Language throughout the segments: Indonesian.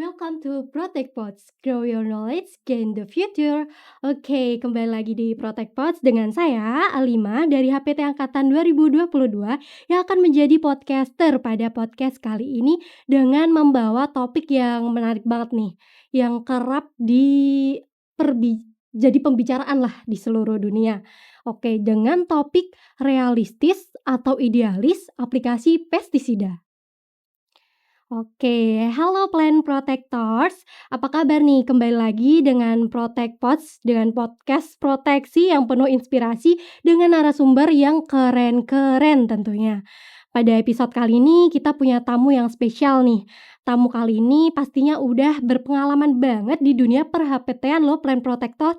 welcome to Protect Pods. Grow your knowledge, gain the future. Oke, kembali lagi di Protect Pods dengan saya, Alima, dari HPT Angkatan 2022 yang akan menjadi podcaster pada podcast kali ini dengan membawa topik yang menarik banget nih, yang kerap jadi pembicaraan lah di seluruh dunia. Oke, dengan topik realistis atau idealis aplikasi pestisida. Oke, halo Plant Protectors. Apa kabar nih? Kembali lagi dengan Protect Pods, dengan podcast proteksi yang penuh inspirasi dengan narasumber yang keren-keren tentunya. Pada episode kali ini kita punya tamu yang spesial nih. Tamu kali ini pastinya udah berpengalaman banget di dunia per-HPT-an loh Plant Protector.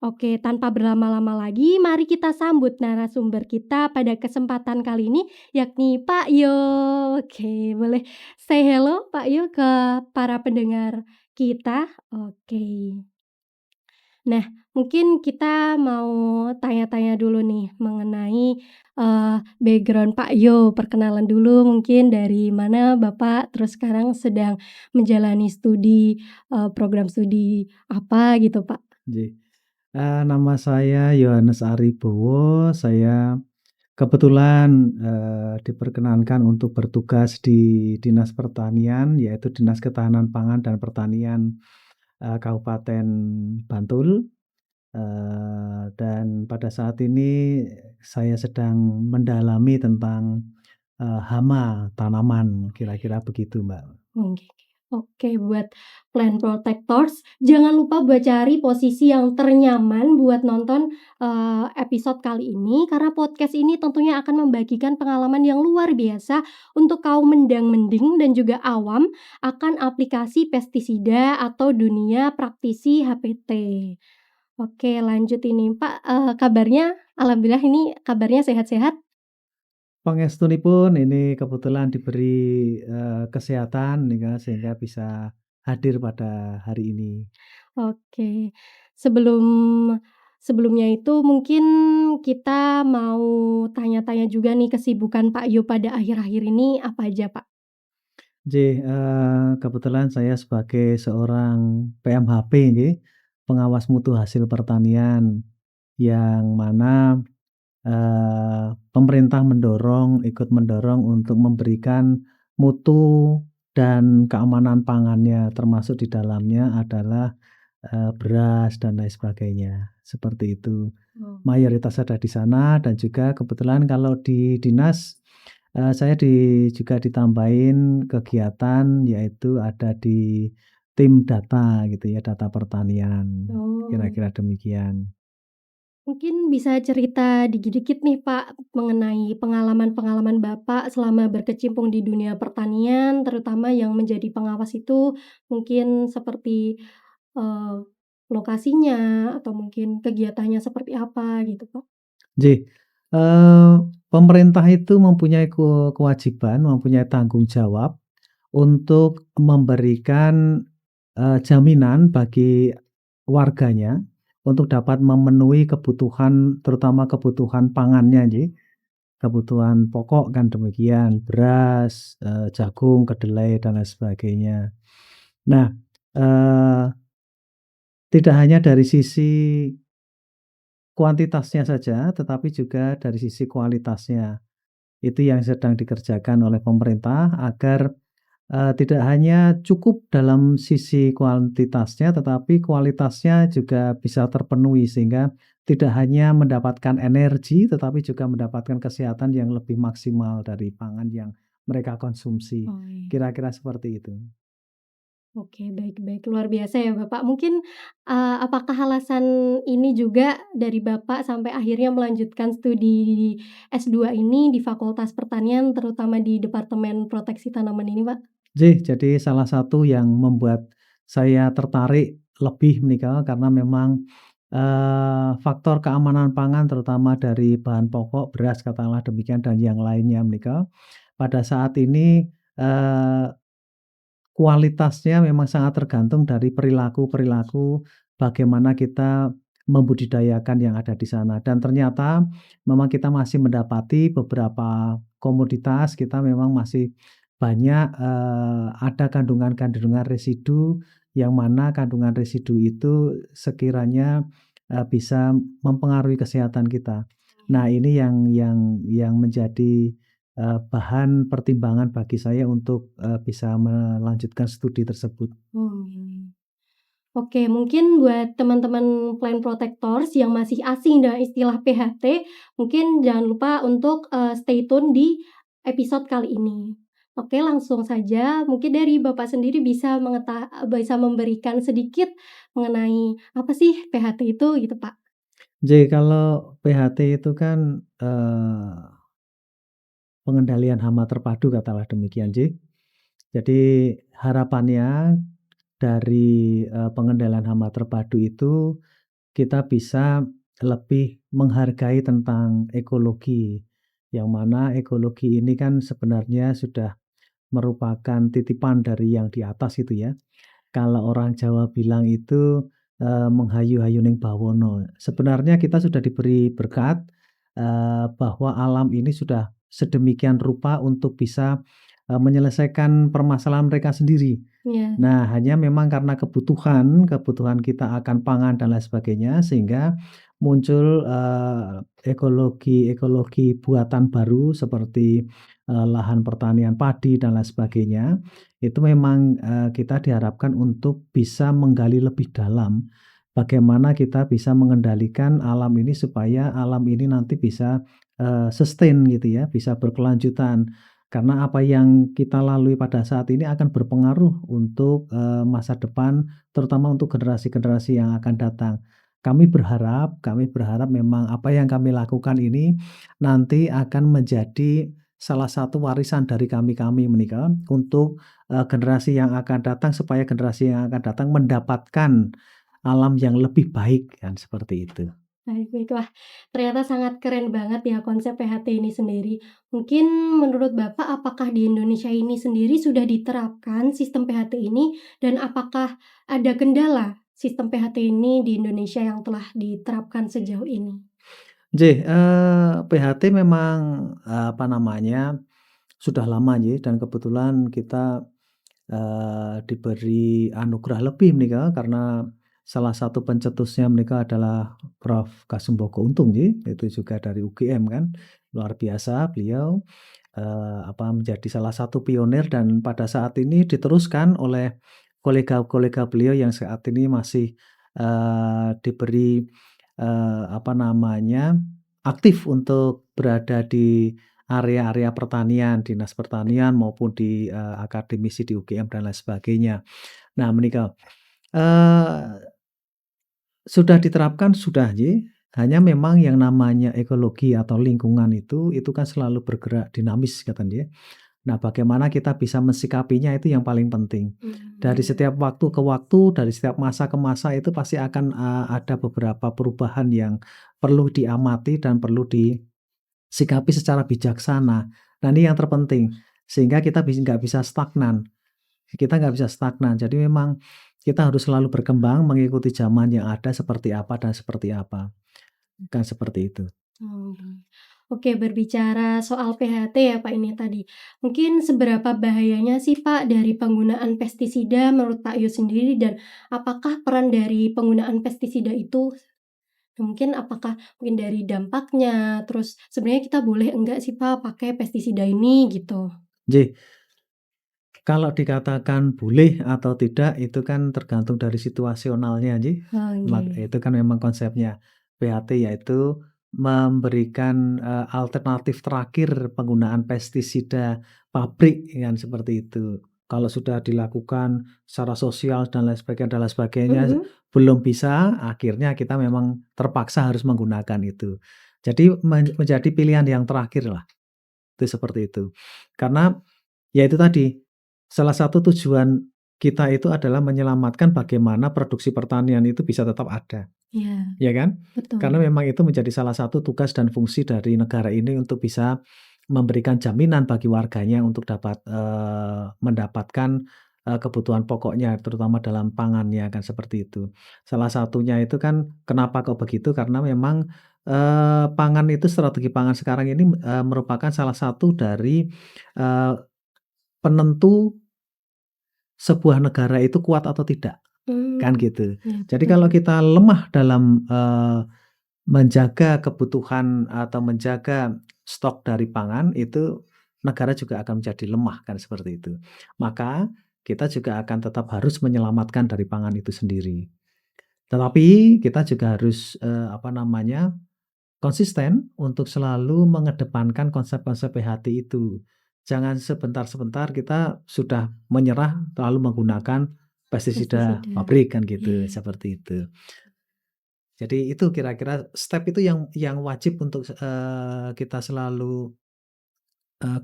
Oke, tanpa berlama-lama lagi, mari kita sambut narasumber kita pada kesempatan kali ini, yakni Pak Yo. Oke, boleh say hello Pak Yo ke para pendengar kita? Oke. Nah, mungkin kita mau tanya-tanya dulu nih mengenai background Pak Yo. Perkenalan dulu mungkin dari mana Bapak, terus sekarang sedang menjalani studi, program studi apa gitu Pak? Nama saya Yohanes Aribowo. Saya kebetulan, diperkenankan untuk bertugas di Dinas Pertanian, yaitu Dinas Ketahanan Pangan dan Pertanian, Kabupaten Bantul. Dan pada saat ini saya sedang mendalami tentang, hama tanaman, kira-kira begitu, Mbak. Oke, buat Plant Protectors, jangan lupa buat cari posisi yang ternyaman buat nonton, episode kali ini, karena podcast ini tentunya akan membagikan pengalaman yang luar biasa untuk kaum mendang-mending dan juga awam akan aplikasi pestisida atau dunia praktisi HPT. Oke, lanjut ini Pak, kabarnya alhamdulillah ini kabarnya sehat-sehat? Pangestunipun ini kebetulan diberi, kesehatan nika sehingga bisa hadir pada hari ini. Oke. Sebelum sebelumnya itu mungkin kita mau tanya-tanya juga nih kesibukan Pak Yu pada akhir-akhir ini apa aja, Pak? Kebetulan saya sebagai seorang PMHP nggih, pengawas mutu hasil pertanian, yang mana, pemerintah ikut mendorong untuk memberikan mutu dan keamanan pangannya, termasuk di dalamnya adalah, beras dan lain sebagainya, seperti itu. Oh. Mayoritas ada di sana dan juga kebetulan kalau di dinas, saya juga ditambahin kegiatan yaitu ada di tim data gitu ya, data pertanian, Oh. kira-kira demikian. Mungkin bisa cerita dikit-dikit nih, Pak, mengenai pengalaman-pengalaman Bapak selama berkecimpung di dunia pertanian, terutama yang menjadi pengawas itu mungkin seperti, eee, lokasinya atau mungkin kegiatannya seperti apa gitu, Pak? Ji, pemerintah itu mempunyai kewajiban, mempunyai tanggung jawab untuk memberikan, jaminan bagi warganya untuk dapat memenuhi kebutuhan, terutama kebutuhan pangannya nggih, kebutuhan pokok kan demikian, beras, jagung, kedelai, dan lain sebagainya. Nah, eee, tidak hanya dari sisi kuantitasnya saja, tetapi juga dari sisi kualitasnya. Itu yang sedang dikerjakan oleh pemerintah agar, tidak hanya cukup dalam sisi kuantitasnya, tetapi kualitasnya juga bisa terpenuhi sehingga tidak hanya mendapatkan energi, tetapi juga mendapatkan kesehatan yang lebih maksimal dari pangan yang mereka konsumsi. Oh, iya. Kira-kira seperti itu. Oke, baik-baik. Luar biasa ya, Bapak. Mungkin, apakah alasan ini juga dari Bapak sampai akhirnya melanjutkan studi di S2 ini di Fakultas Pertanian, terutama di Departemen Proteksi Tanaman ini, Pak? Jadi salah satu yang membuat saya tertarik lebih menika karena memang, faktor keamanan pangan terutama dari bahan pokok, beras katakanlah demikian dan yang lainnya menika, pada saat ini, eee, kualitasnya memang sangat tergantung dari perilaku-perilaku bagaimana kita membudidayakan yang ada di sana dan ternyata memang kita masih mendapati beberapa komoditas kita memang masih banyak, ada kandungan-kandungan residu yang mana kandungan residu itu sekiranya, bisa mempengaruhi kesehatan kita. Nah, ini yang menjadi, bahan pertimbangan bagi saya untuk, bisa melanjutkan studi tersebut. Hmm. Oke, mungkin buat teman-teman Plant Protectors yang masih asing dengan istilah PHT, mungkin jangan lupa untuk, stay tune di episode kali ini. Oke, langsung saja mungkin dari Bapak sendiri bisa memberikan sedikit mengenai apa sih PHT itu gitu, Pak? Jadi kalau PHT itu kan, pengendalian hama terpadu katalah demikian, Ji. Jadi harapannya dari, pengendalian hama terpadu itu kita bisa lebih menghargai tentang ekologi, yang mana ekologi ini kan sebenarnya sudah merupakan titipan dari yang di atas itu ya. Kalau orang Jawa bilang itu, "Menghayu-hayu ning bawana." Sebenarnya kita sudah diberi berkat, bahwa alam ini sudah sedemikian rupa untuk bisa, menyelesaikan permasalahan mereka sendiri. Iya, Nah, hanya memang karena kebutuhan kita akan pangan dan lain sebagainya, sehingga muncul, ekologi-ekologi buatan baru seperti, lahan pertanian padi dan lain sebagainya. Itu memang, kita diharapkan untuk bisa menggali lebih dalam, bagaimana kita bisa mengendalikan alam ini supaya alam ini nanti bisa, sustain gitu ya, bisa berkelanjutan. Karena apa yang kita lalui pada saat ini akan berpengaruh untuk, masa depan, terutama untuk generasi-generasi yang akan datang. Kami berharap memang apa yang kami lakukan ini nanti akan menjadi salah satu warisan dari kami-kami menika untuk, generasi yang akan datang, supaya generasi yang akan datang mendapatkan alam yang lebih baik, kan seperti itu. baik baik. Wah, ternyata sangat keren banget ya konsep PHT ini sendiri. Mungkin menurut Bapak apakah di Indonesia ini sendiri sudah diterapkan sistem PHT ini dan apakah ada kendala sistem PHT ini di Indonesia yang telah diterapkan sejauh ini? PHT memang, apa namanya, sudah lama nggih, dan kebetulan kita, diberi anugerah lebih menika karena salah satu pencetusnya menika adalah Prof. Kasumbaga Untung nggih, itu juga dari UGM kan. Luar biasa beliau, menjadi salah satu pionir dan pada saat ini diteruskan oleh kolega-kolega beliau yang saat ini masih, diberi, aktif untuk berada di area-area pertanian, dinas pertanian maupun di, akademisi di UGM dan lain sebagainya. Nah menika, eee, sudah diterapkan sudah nggih, hanya memang yang namanya ekologi atau lingkungan itu kan selalu bergerak dinamis ngaten nggih. Nah, bagaimana kita bisa mensikapinya itu yang paling penting. Dari Iya, setiap waktu ke waktu, dari setiap masa ke masa itu pasti akan, ada beberapa perubahan yang perlu diamati dan perlu disikapi secara bijaksana. Nah, ini yang terpenting, sehingga kita nggak bisa stagnan. Kita nggak bisa stagnan. Jadi memang kita harus selalu berkembang mengikuti zaman yang ada seperti apa dan seperti apa, kan seperti itu. oh. Oke, berbicara soal PHT ya Pak ini tadi. Mungkin seberapa bahayanya sih Pak dari penggunaan pestisida menurut Pak Yus sendiri dan apakah peran dari penggunaan pestisida itu mungkin apakah mungkin dari dampaknya, terus sebenarnya kita boleh enggak sih Pak pakai pestisida ini gitu? Jadi kalau dikatakan boleh atau tidak itu kan tergantung dari situasionalnya Ji, Oh, nggih. itu kan memang konsepnya. PHT yaitu memberikan, alternatif terakhir penggunaan pestisida pabrik kan seperti itu. Kalau sudah dilakukan secara sosial dan lain sebagainya Mhm. belum bisa, akhirnya kita memang terpaksa harus menggunakan itu. Jadi menjadi pilihan yang terakhir lah, itu seperti itu. Karena ya itu tadi, salah satu tujuan kita itu adalah menyelamatkan bagaimana produksi pertanian itu bisa tetap ada, Iya, ya kan? betul. Karena memang itu menjadi salah satu tugas dan fungsi dari negara ini untuk bisa memberikan jaminan bagi warganya untuk dapat, mendapatkan, kebutuhan pokoknya terutama dalam pangannya kan seperti itu. Salah satunya itu kan kenapa kok begitu, karena memang, pangan itu strategi pangan sekarang ini, merupakan salah satu dari, penentu sebuah negara itu kuat atau tidak, kan Mmm, gitu. iya Jadi betul. kalau kita lemah dalam, menjaga kebutuhan atau menjaga stok dari pangan, itu negara juga akan menjadi lemah, kan seperti itu. Maka kita juga akan tetap harus menyelamatkan dari pangan itu sendiri. Tetapi kita juga harus, konsisten untuk selalu mengedepankan konsep-konsep PHT itu. Jangan sebentar-sebentar kita sudah menyerah lalu menggunakan pestisida Pestisida, pabrik, kan gitu, iya. seperti itu. Jadi itu kira-kira step itu yang wajib untuk, kita selalu,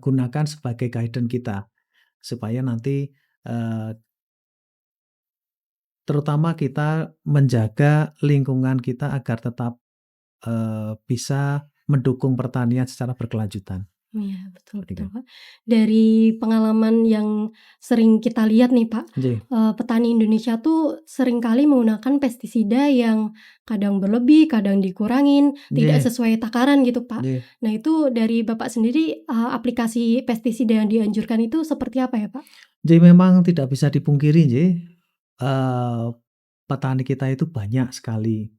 gunakan sebagai guidance kita, supaya nanti, eee, terutama kita menjaga lingkungan kita agar tetap, bisa mendukung pertanian secara berkelanjutan. Iya, betul Seperti betul, itu. Kak. Dari pengalaman yang sering kita lihat nih, Pak, Nggih, petani Indonesia tuh seringkali menggunakan pestisida yang kadang berlebih, kadang dikurangin, tidak nggih, sesuai takaran gitu, Pak. nggih. Nah, itu dari Bapak sendiri, aplikasi pestisida yang dianjurkan itu seperti apa ya, Pak? Jadi memang tidak bisa dipungkiri nggih, eee, petani kita itu banyak sekali,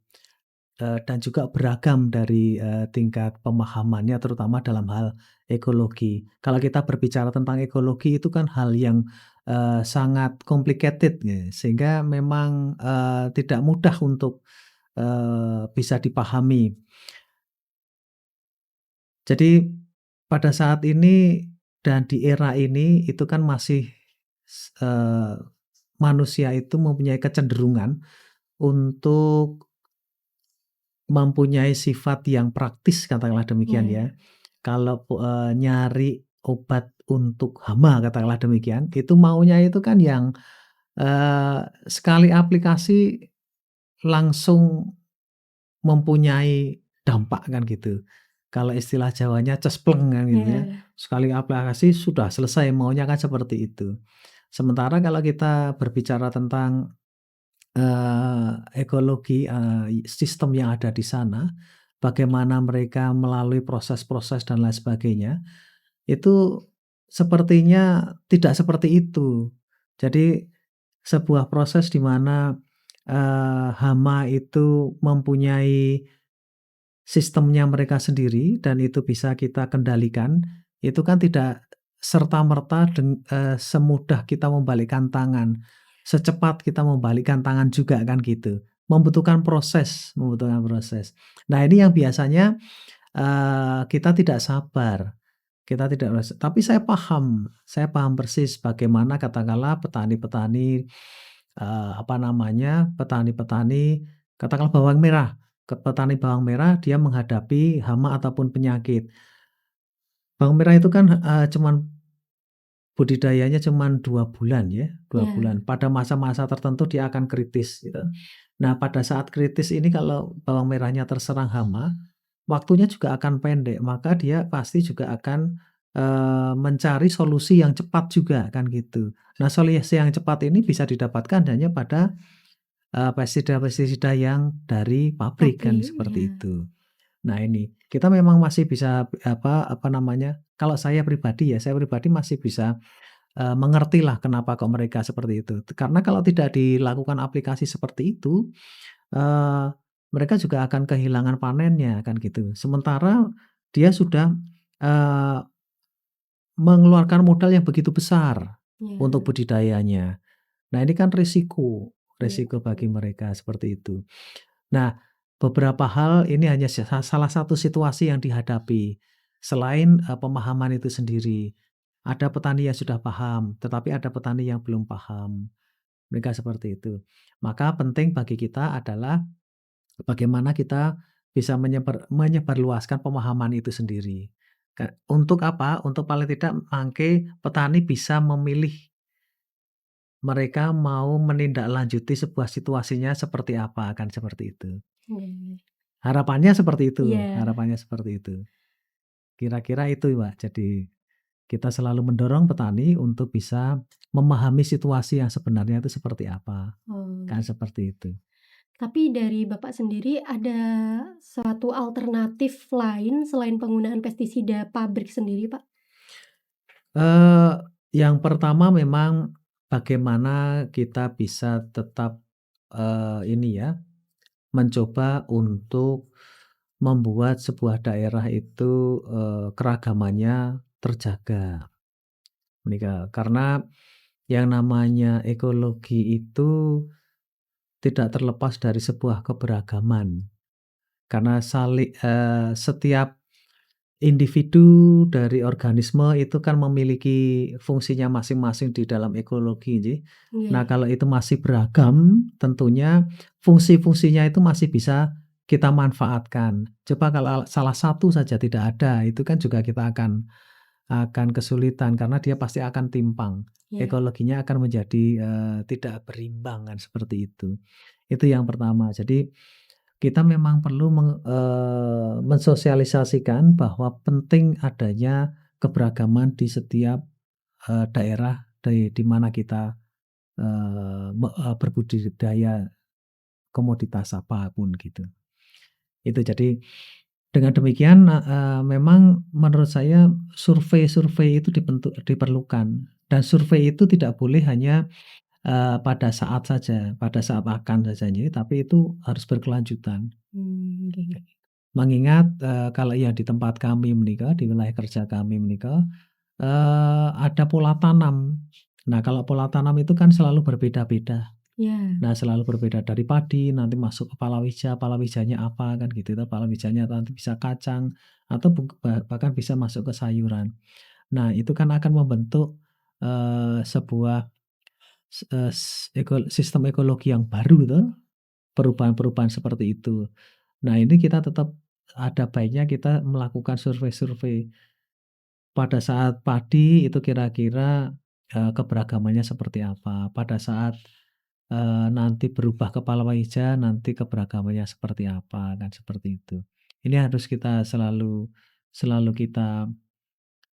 dan juga beragam dari, tingkat pemahamannya terutama dalam hal ekologi. Kalau kita berbicara tentang ekologi itu kan hal yang, sangat complicated ya, sehingga memang, tidak mudah untuk, bisa dipahami. Jadi pada saat ini dan di era ini itu kan masih manusia itu mempunyai kecenderungan untuk mempunyai sifat yang praktis katakanlah demikian Iya, ya. Kalau, nyari obat untuk hama katakanlah demikian, itu maunya itu kan yang, sekali aplikasi langsung mempunyai dampak kan gitu. Kalau istilah Jawanya cespleng kan gitu ya. iya, Sekali aplikasi sudah selesai, maunya kan seperti itu. Sementara kalau kita berbicara tentang, ekologi, sistem yang ada di sana, bagaimana mereka melalui proses-proses dan lain sebagainya, itu sepertinya tidak seperti itu. Jadi sebuah proses di mana, hama itu mempunyai sistemnya mereka sendiri dan itu bisa kita kendalikan, itu kan tidak serta-merta semudah kita membalikkan tangan, secepat kita membalikkan tangan juga kan gitu. Membutuhkan proses, membutuhkan proses. Nah ini yang biasanya, kita tidak sabar, kita tidak tapi saya paham persis bagaimana katakanlah petani-petani, petani-petani katakanlah bawang merah. Petani bawang merah dia menghadapi hama ataupun penyakit. Bawang merah itu kan, cuman budidayanya cuman 2 bulan ya, 2 iya, bulan. Pada masa-masa tertentu dia akan kritis gitu. Nah pada saat kritis ini kalau bawang merahnya terserang hama, waktunya juga akan pendek, maka dia pasti juga akan, mencari solusi yang cepat juga kan gitu. Nah solusi yang cepat ini bisa didapatkan hanya pada, pestisida-pestisida yang dari pabrik kan pabrik, seperti iya. itu. Nah ini, kita memang masih bisa kalau saya pribadi masih bisa, mengertilah kenapa kok mereka seperti itu. Karena kalau tidak dilakukan aplikasi seperti itu, eee, mereka juga akan kehilangan panennya kan gitu. Sementara dia sudah, eee, mengeluarkan modal yang begitu besar untuk Iya, budidayanya. Nah ini kan risiko, iya risiko betul. bagi mereka seperti itu. Nah, beberapa hal ini hanya salah satu situasi yang dihadapi. Selain, pemahaman itu sendiri. Ada petani yang sudah paham, tetapi ada petani yang belum paham. Mereka seperti itu. Maka penting bagi kita adalah bagaimana kita bisa menyebarluaskan pemahaman itu sendiri. Untuk apa? Untuk paling tidak mangke petani bisa memilih mereka mau menindaklanjuti sebuah situasinya seperti apa, kan seperti itu. Iya, Harapannya seperti itu, iya. harapannya seperti itu. Kira-kira itu, Mbak. Jadi, kita selalu mendorong petani untuk bisa memahami situasi yang sebenarnya itu seperti apa, Oh, kan gitu. seperti itu. Tapi dari Bapak sendiri ada suatu alternatif lain selain penggunaan pestisida pabrik sendiri, Pak? Yang pertama memang bagaimana kita bisa tetap, ini ya, mencoba untuk membuat sebuah daerah itu, keragamannya terjaga, menika. Karena yang namanya ekologi itu tidak terlepas dari sebuah keberagaman. Karena setiap individu dari organisme itu kan memiliki fungsinya masing-masing di dalam ekologi ji. Nah, Nggih. kalau itu masih beragam, tentunya fungsi-fungsinya itu masih bisa kita manfaatkan. Coba kalau salah satu saja tidak ada, itu kan juga kita akan kesulitan karena dia pasti akan timpang. Iya. Ekologinya akan menjadi, tidak berimbang kan seperti itu. Itu yang pertama. Jadi kita memang perlu mensosialisasikan bahwa penting adanya keberagaman di setiap, daerah di mana kita, berbudidaya komoditas apapun gitu. Itu jadi dengan demikian, memang menurut saya survei-survei itu diperlukan dan survei itu tidak boleh hanya, pada saat saja, pada saat akan saja ini, tapi itu harus berkelanjutan. Nggih nggih. Mengingat, kalau yang di tempat kami menikah, di wilayah kerja kami menikah, ada pola tanam. Nah, kalau pola tanam itu kan selalu berbeda-beda. Iya. Nah, selalu berbeda dari padi, nanti masuk ke palawijanya apa kan gitu, palawijanya nanti bisa kacang atau bahkan bisa masuk ke sayuran. Nah, itu kan akan membentuk, sebuah sistem ekologi yang baru toh, perubahan-perubahan seperti itu. Nah, ini kita tetap ada baiknya kita melakukan survei-survei. Pada saat padi itu kira-kira, keberagamannya seperti apa, pada saat, nanti berubah ke palawija nanti keberagamannya seperti apa, kan seperti itu. Ini harus kita selalu selalu kita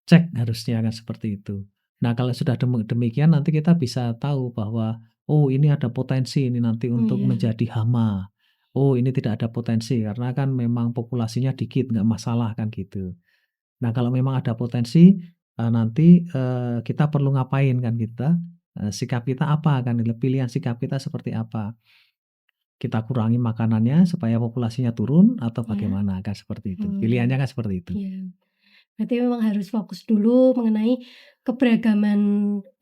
cek harusnya kan seperti itu. Nah, kalau sudah demikian nanti kita bisa tahu bahwa, oh ini ada potensi ini nanti Oh, untuk iya. menjadi hama. Oh ini tidak ada potensi karena kan memang populasinya dikit nggak masalah kan gitu. Nah, kalau memang ada potensi, nanti, kita perlu ngapain kan kita, sikap kita apa kan, pilihan sikap kita seperti apa. Kita kurangi makanannya supaya populasinya turun atau Iya. bagaimana kan seperti itu. Oh, Pilihannya kan seperti itu. iya. Berarti memang harus fokus dulu mengenai keberagaman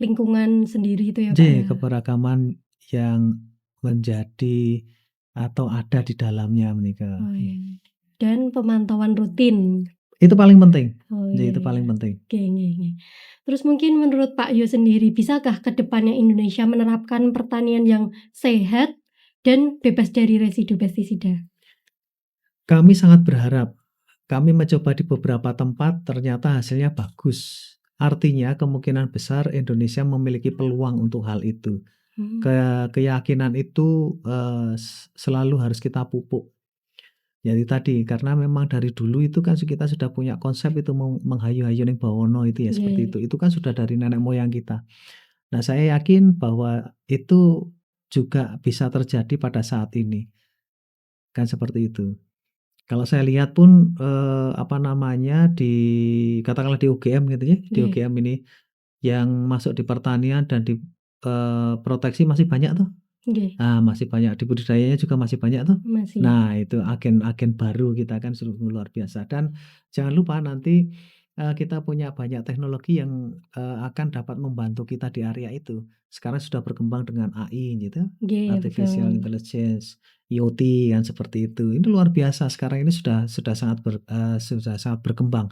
lingkungan sendiri itu ya, Pak, ya? Keberagaman yang menjadi atau ada di dalamnya menika. Oh, iya. Dan pemantauan rutin. Itu paling penting. Oh, Jadi iya itu iya. paling penting. Oke, nggih nggih. Terus mungkin menurut Pak Yo sendiri, bisakah ke depannya Indonesia menerapkan pertanian yang sehat dan bebas dari residu pestisida? Kami sangat berharap. Kami mencoba di beberapa tempat ternyata hasilnya bagus. Artinya kemungkinan besar Indonesia memiliki peluang untuk hal itu. Mmm, Keyakinan itu, selalu harus kita pupuk. Jadi tadi, karena memang dari dulu itu kan kita sudah punya konsep itu menghayu-hayu ning bawana itu ya seperti nggih. itu. Itu kan sudah dari nenek moyang kita. Nah, saya yakin bahwa itu juga bisa terjadi pada saat ini, kan seperti itu. Kalau saya lihat pun, apa namanya, katakanlah di UGM gitu ya, di Nggih, UGM ini yang masuk di pertanian dan di, proteksi masih banyak tuh. nggih, Nah, masih banyak, di budidayanya juga masih banyak tuh. masih. Nah, itu agen-agen baru kita kan sungguh luar biasa dan jangan lupa nanti, kita punya banyak teknologi yang, akan dapat membantu kita di area itu. Sekarang sudah berkembang dengan AI gitu, Nggih, Artificial betul. Intelligence, IoT kan seperti itu. Ini luar biasa sekarang ini sudah sangat berkembang,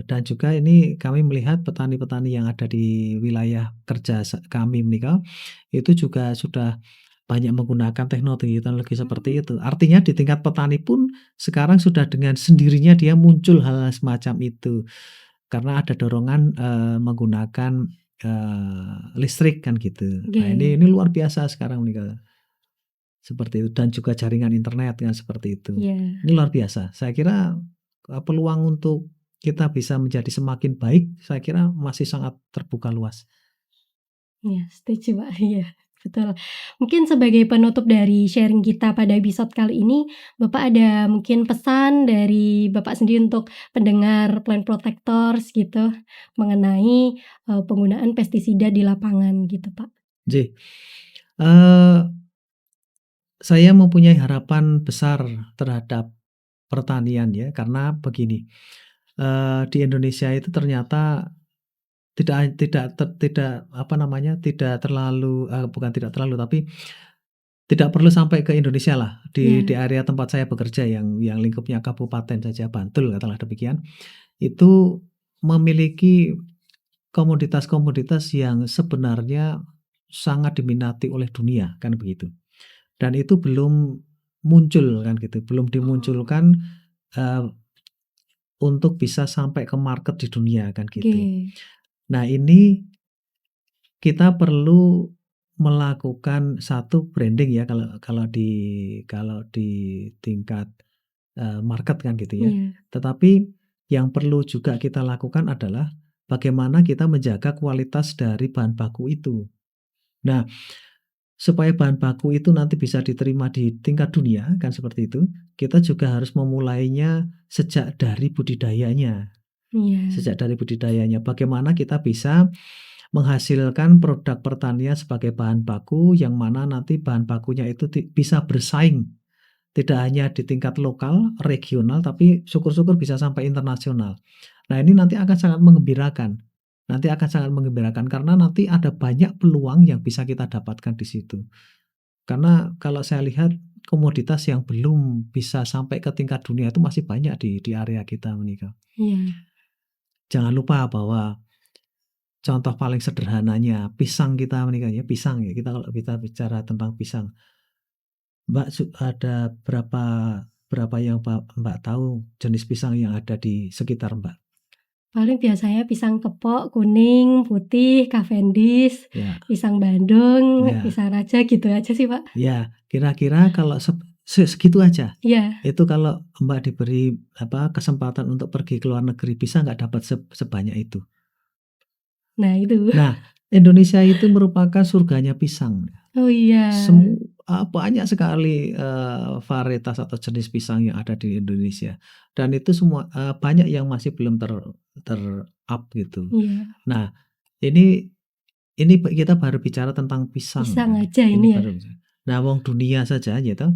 dan juga ini kami melihat petani-petani yang ada di wilayah kerja kami menika, itu juga sudah banyak menggunakan teknologi-teknologi seperti Mmm, itu. Artinya di tingkat petani pun sekarang sudah dengan sendirinya dia muncul hal-hal semacam itu. Karena ada dorongan, menggunakan, listrik kan gitu. Nah ini nggih, luar biasa sekarang nih, Kak, seperti itu dan juga jaringan internet kan seperti itu. iya, Ini luar biasa. Saya kira, peluang untuk kita bisa menjadi semakin baik, saya kira masih sangat terbuka luas. iya, setuju, Pak, iya. Betul. Mungkin sebagai penutup dari sharing kita pada episode kali ini, Bapak ada mungkin pesan dari Bapak sendiri untuk pendengar Plant Protectors gitu, mengenai, penggunaan pestisida di lapangan gitu, Pak? J eee, saya mempunyai harapan besar terhadap pertanian ya, karena begini, di Indonesia itu ternyata tidak apa namanya, tidak terlalu bukan tidak terlalu, tapi tidak perlu sampai ke Indonesia lah, di Iya, area tempat saya bekerja yang lingkupnya kabupaten saja, Bantul katakanlah demikian, itu memiliki komoditas-komoditas yang sebenarnya sangat diminati oleh dunia, kan begitu. Dan itu belum muncul kan gitu, belum dimunculkan, eee, untuk bisa sampai ke market di dunia kan oke. gitu. Nah ini kita perlu melakukan satu branding ya kalau kalau di tingkat, market kan gitu ya. Iya, Tetapi yang perlu juga kita lakukan adalah bagaimana kita menjaga kualitas dari bahan baku itu. Nah, supaya bahan baku itu nanti bisa diterima di tingkat dunia kan seperti itu, kita juga harus memulainya sejak dari budidayanya. iya, Sejak dari budidayanya, bagaimana kita bisa menghasilkan produk pertanian sebagai bahan baku yang mana nanti bahan bakunya itu bisa bersaing, tidak hanya di tingkat lokal, regional, tapi syukur-syukur bisa sampai internasional. Nah, ini nanti akan sangat mengembirakan. Nanti akan sangat mengembirakan karena nanti ada banyak peluang yang bisa kita dapatkan di situ. Karena kalau saya lihat komoditas yang belum bisa sampai ke tingkat dunia itu masih banyak di area kita, Monica. iya. Jangan lupa bahwa contoh paling sederhananya pisang kita Monica ya, pisang ya, kita kalau kita bicara tentang pisang. Mbak ada berapa berapa yang Mbak tahu jenis pisang yang ada di sekitar Mbak? Paling biasanya pisang kepok, kuning, putih, Cavendish, Ya, pisang Bandung, ya, pisang raja gitu aja sih, Pak. ya, kira-kira kalau segitu aja, Iya, itu kalau Mbak diberi apa, kesempatan untuk pergi ke luar negeri bisa nggak dapat sebanyak itu. nah itu. Nah, Indonesia itu merupakan surganya pisang. Oh iya, Banyak sekali, varietas atau jenis pisang yang ada di Indonesia dan itu semua, banyak yang masih belum ter-up gitu. iya. Nah, ini ini kita baru bicara tentang pisang Pisang kan, aja ini ini ya? baru nah wong dunia saja gitu,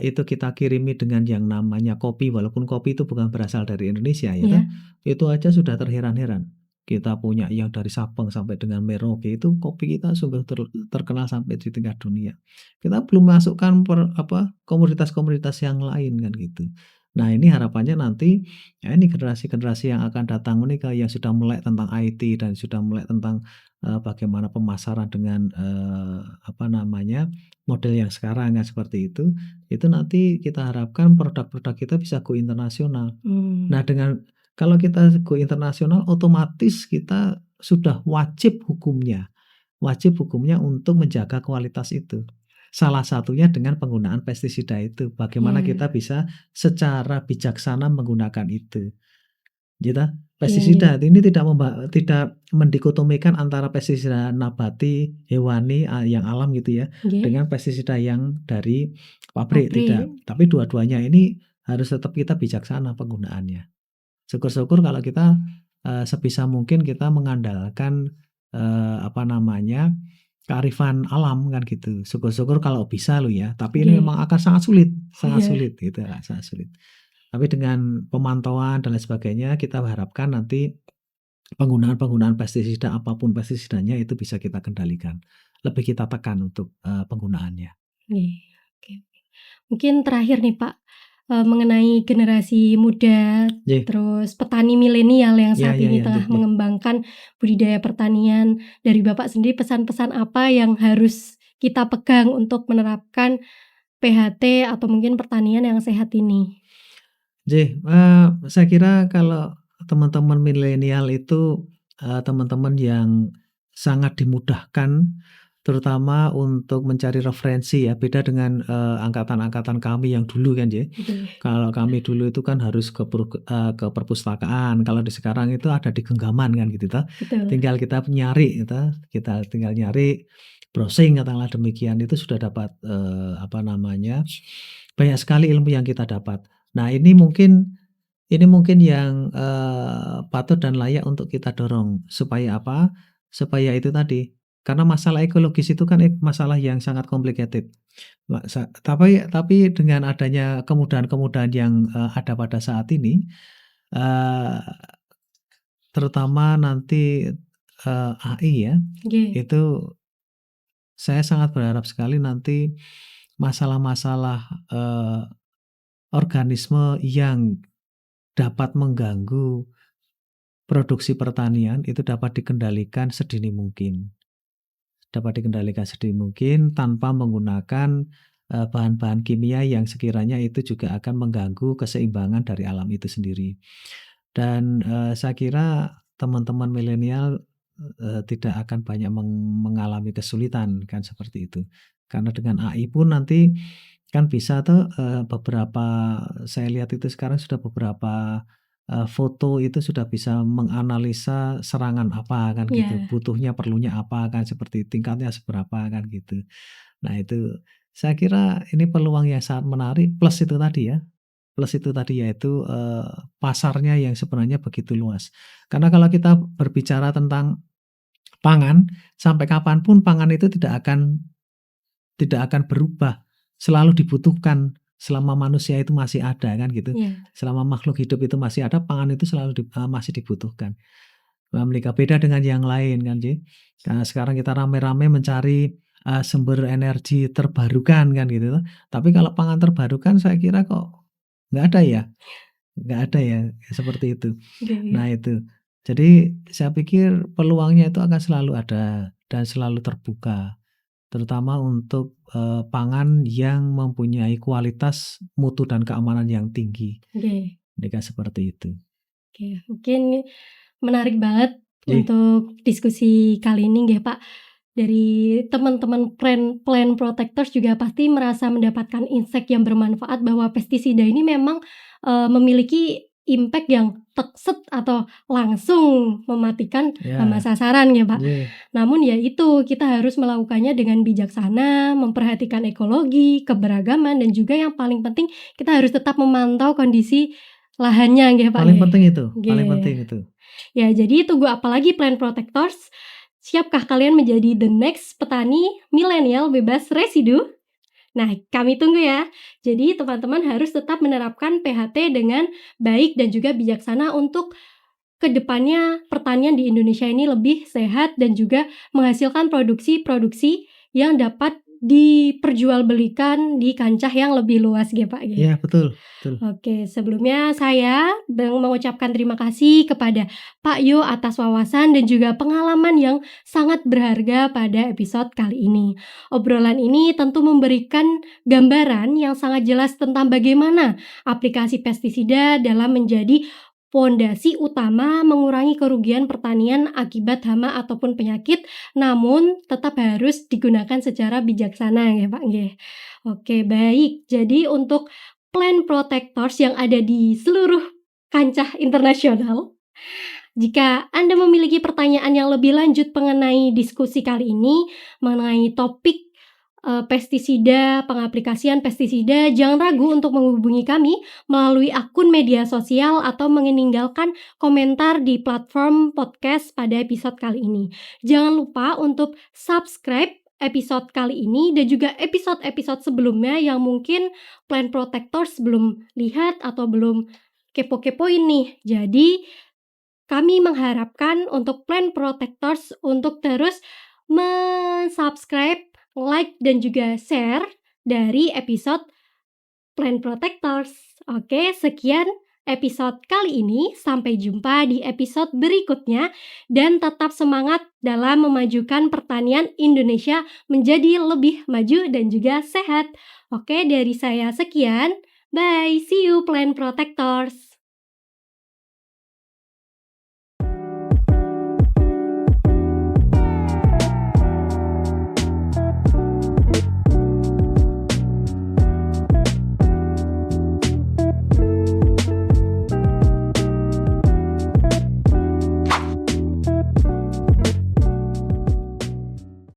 itu kita kirimi dengan yang namanya kopi, walaupun kopi itu bukan berasal dari Indonesia ya toh, Iya, itu aja sudah terheran-heran. Kita punya yang dari Sabang sampai dengan Merauke itu kopi kita sudah terkenal sampai di tingkat dunia. Kita belum masukkan komoditas-komoditas yang lain kan gitu. Nah ini harapannya nanti, ya ini generasi-generasi yang akan datang ini yang sudah melek tentang IT dan sudah melek tentang, bagaimana pemasaran dengan, apa namanya, model yang sekarang kan seperti itu nanti kita harapkan produk-produk kita bisa go internasional. mmm, Nah kalau kita go internasional otomatis kita sudah wajib hukumnya untuk menjaga kualitas itu. Salah satunya dengan penggunaan pestisida itu, bagaimana iya, kita bisa secara bijaksana menggunakan itu. Gitu. iya iya, Pestisida ini tidak mendikotomikan antara pestisida nabati, hewani, yang alam gitu ya, nggih, dengan pestisida yang dari pabrik, tidak. pabrik, Tapi dua-duanya ini harus tetap kita bijaksana penggunaannya. Syukur-syukur kalau kita, sebisa mungkin kita mengandalkan, apa namanya, kearifan alam kan gitu. Syukur-syukur kalau bisa loh ya, tapi ini nggih, memang akan sangat iya, sulit gitu, sangat sulit. Tapi dengan pemantauan dan lain sebagainya, kita harapkan nanti penggunaan-penggunaan pestisida, apapun pestisidanya itu bisa kita kendalikan. Lebih kita tekan untuk, penggunaannya. nggih, oke. Mungkin terakhir nih, Pak, mengenai generasi muda, Ye, terus petani milenial yang ya saat ya ini ya, tengah ye ye. mengembangkan budidaya pertanian, dari Bapak sendiri pesan-pesan apa yang harus kita pegang untuk menerapkan PHT atau mungkin pertanian yang sehat ini? Saya kira kalau teman-teman milenial itu, teman-teman yang sangat dimudahkan, terutama untuk mencari referensi ya, beda dengan, angkatan-angkatan kami yang dulu kan ya. Betul, Kalau kami dulu itu kan harus ke perpustakaan, kalau di sekarang itu ada di genggaman kan gitu toh. betul, Tinggal kita nyari gitu, kita tinggal nyari, browsing katakanlah demikian, itu sudah dapat, banyak sekali ilmu yang kita dapat. Nah ini mungkin yang, patut dan layak untuk kita dorong supaya apa, supaya itu tadi, karena masalah ekologis itu kan masalah yang sangat complicated. Tapi dengan adanya kemudahan-kemudahan yang, ada pada saat ini, eee, terutama nanti, AI ya, Nggih. itu saya sangat berharap sekali nanti masalah-masalah, organisme yang dapat mengganggu produksi pertanian itu dapat dikendalikan sedini mungkin tanpa menggunakan, bahan-bahan kimia yang sekiranya itu juga akan mengganggu keseimbangan dari alam itu sendiri. Dan, saya kira teman-teman milenial, tidak akan banyak mengalami kesulitan kan seperti itu. Karena dengan AI pun nanti kan bisa tuh, saya lihat itu sekarang sudah beberapa, foto itu sudah bisa menganalisa serangan apa kan gitu, Iya. butuhnya perlunya apa kan seperti tingkatnya seberapa kan gitu. Nah itu saya kira ini peluang yang sangat menarik plus itu tadi yaitu, pasarnya yang sebenarnya begitu luas. Karena kalau kita berbicara tentang pangan, sampai kapan pun pangan itu tidak akan berubah, selalu dibutuhkan selama manusia itu masih ada kan gitu. Iya. Selama makhluk hidup itu masih ada, pangan itu masih dibutuhkan. Menika beda dengan yang lain kan karena sekarang kita rame-rame mencari, sumber energi terbarukan kan gitu toh. Tapi kalau pangan terbarukan saya kira kok nggak ada ya nggak ada ya, seperti itu. Oke, Nah oke. itu, jadi saya pikir peluangnya itu akan selalu ada dan selalu terbuka. Terutama untuk, pangan yang mempunyai kualitas, mutu, dan keamanan yang tinggi. Oke. Mereka seperti itu. Oke, mungkin menarik banget Nggih, untuk diskusi kali ini nggih, Pak. Dari teman-teman plant protectors juga pasti merasa mendapatkan insight yang bermanfaat bahwa pestisida ini memang, memiliki impact yang atau langsung mematikan hama ya, sasaran ya, Pak. nggih, Namun ya itu, kita harus melakukannya dengan bijaksana, memperhatikan ekologi, keberagaman, dan juga yang paling penting kita harus tetap memantau kondisi lahannya nggih, Pak, nggih. paling Nggih. penting itu. Ya, jadi tunggu apa lagi plant protectors? Siapkah kalian menjadi the next petani milenial bebas residu? Nah, kami tunggu ya. Jadi, teman-teman harus tetap menerapkan PHT dengan baik dan juga bijaksana untuk kedepannya pertanian di Indonesia ini lebih sehat dan juga menghasilkan produksi-produksi yang dapat diperjualbelikan di kancah yang lebih luas, nggih, Pak, nggih. Iya, betul betul. Oke, sebelumnya saya mengucapkan terima kasih kepada Pak Yo atas wawasan dan juga pengalaman yang sangat berharga pada episode kali ini. Obrolan ini tentu memberikan gambaran yang sangat jelas tentang bagaimana aplikasi pestisida dalam menjadi fondasi utama mengurangi kerugian pertanian akibat hama ataupun penyakit, namun tetap harus digunakan secara bijaksana ya Pak nggih. Oke, baik. Jadi untuk plant protectors yang ada di seluruh kancah internasional. Jika Anda memiliki pertanyaan yang lebih lanjut mengenai diskusi kali ini, mengenai topik pestisida, pengaplikasian pestisida, jangan ragu untuk menghubungi kami melalui akun media sosial atau meninggalkan komentar di platform podcast pada episode kali ini. Jangan lupa untuk subscribe episode kali ini dan juga episode-episode sebelumnya yang mungkin plant protectors belum lihat atau belum kepo-kepoin nih. Jadi, kami mengharapkan untuk plant protectors untuk terus subscribe like, dan juga share dari episode Plant Protectors. Oke, sekian episode kali ini. Sampai jumpa di episode berikutnya dan tetap semangat dalam memajukan pertanian Indonesia menjadi lebih maju dan juga sehat. Oke, dari saya sekian. Bye, see you Plant Protectors.